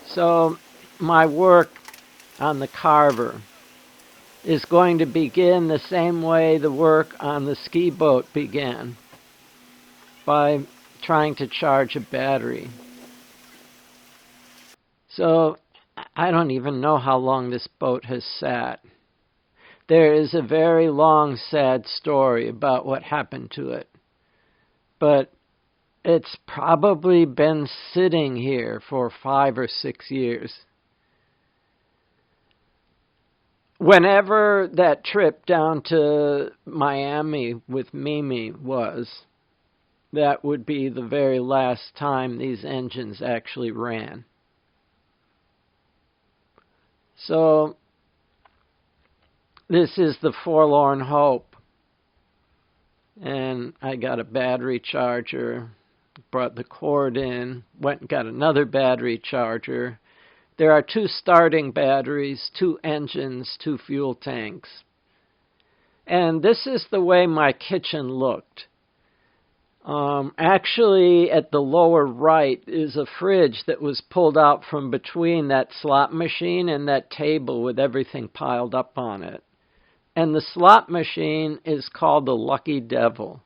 So my work on the carver is going to begin the same way the work on the ski boat began, by trying to charge a battery. So I don't even know how long this boat has sat. There is a very long, sad story about what happened to it. But it's probably been sitting here for 5 or 6 years. Whenever that trip down to Miami with Mimi was, that would be the very last time these engines actually ran. So this is the forlorn hope. And I got a battery charger, brought the cord in, went and got another battery charger. There are 2 starting batteries, 2 engines, 2 fuel tanks. And this is the way my kitchen looked. Actually, at the lower right is a fridge that was pulled out from between that slot machine and that table with everything piled up on it. And the slot machine is called the Lucky Devil.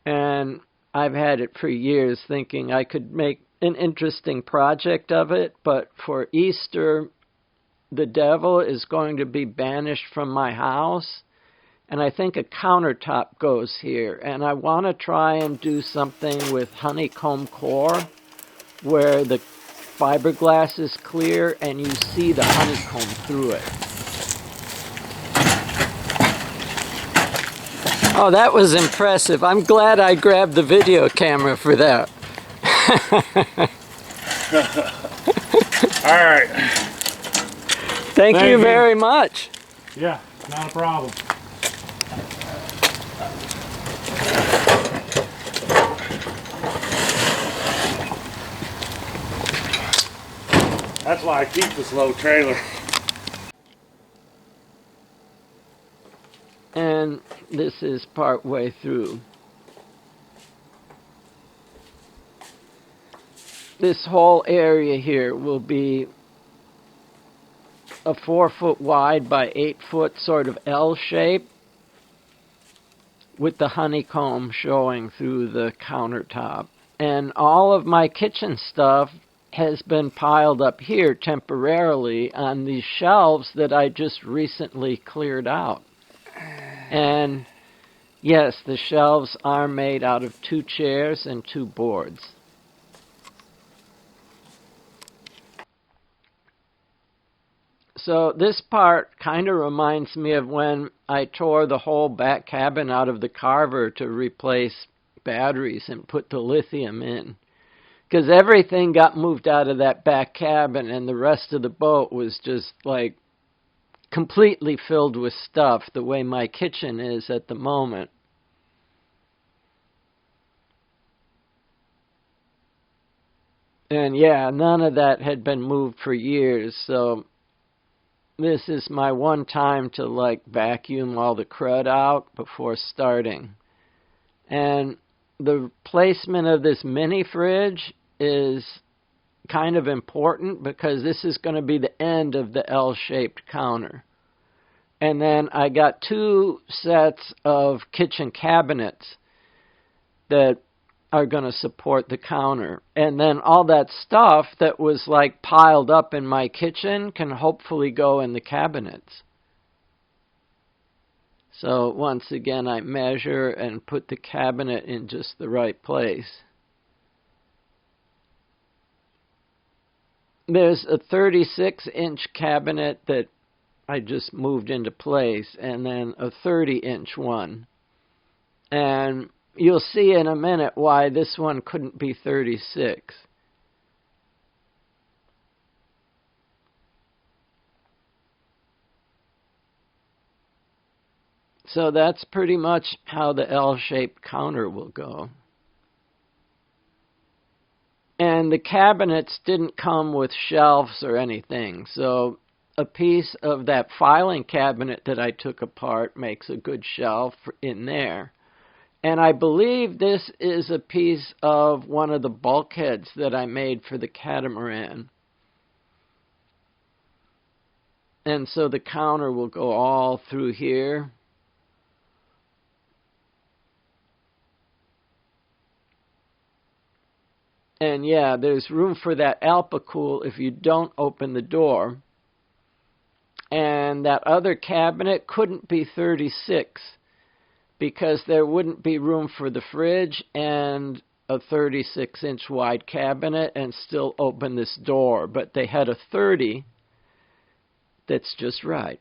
And I've had it for years, thinking I could make an interesting project of it, but for Easter, the devil is going to be banished from my house. And I think a countertop goes here. And I want to try and do something with honeycomb core, where the fiberglass is clear and you see the honeycomb through it. Oh, that was impressive. I'm glad I grabbed the video camera for that. All right. Thank you very much. Yeah, not a problem. That's why I keep this low trailer. And this is part way through. This whole area here will be a 4-foot wide by 8-foot sort of L shape with the honeycomb showing through the countertop. And all of my kitchen stuff has been piled up here temporarily on these shelves that I just recently cleared out. And yes, the shelves are made out of 2 chairs and 2 boards. So this part kind of reminds me of when I tore the whole back cabin out of the carver to replace batteries and put the lithium in. Because everything got moved out of that back cabin and the rest of the boat was just like completely filled with stuff, the way my kitchen is at the moment. And yeah, none of that had been moved for years, so this is my one time to like vacuum all the crud out before starting. And the placement of this mini fridge is kind of important because this is going to be the end of the L-shaped counter. And then I got 2 sets of kitchen cabinets that are going to support the counter. And then all that stuff that was like piled up in my kitchen can hopefully go in the cabinets. So once again, I measure and put the cabinet in just the right place. There's a 36-inch cabinet that I just moved into place, and then a 30-inch one. And you'll see in a minute why this one couldn't be 36. So that's pretty much how the L-shaped counter will go. And the cabinets didn't come with shelves or anything, so a piece of that filing cabinet that I took apart makes a good shelf in there. And I believe this is a piece of one of the bulkheads that I made for the catamaran. And so the counter will go all through here. And yeah, there's room for that Alpacool if you don't open the door. And that other cabinet couldn't be 36 because there wouldn't be room for the fridge and a 36-inch wide cabinet and still open this door. But they had a 30 that's just right.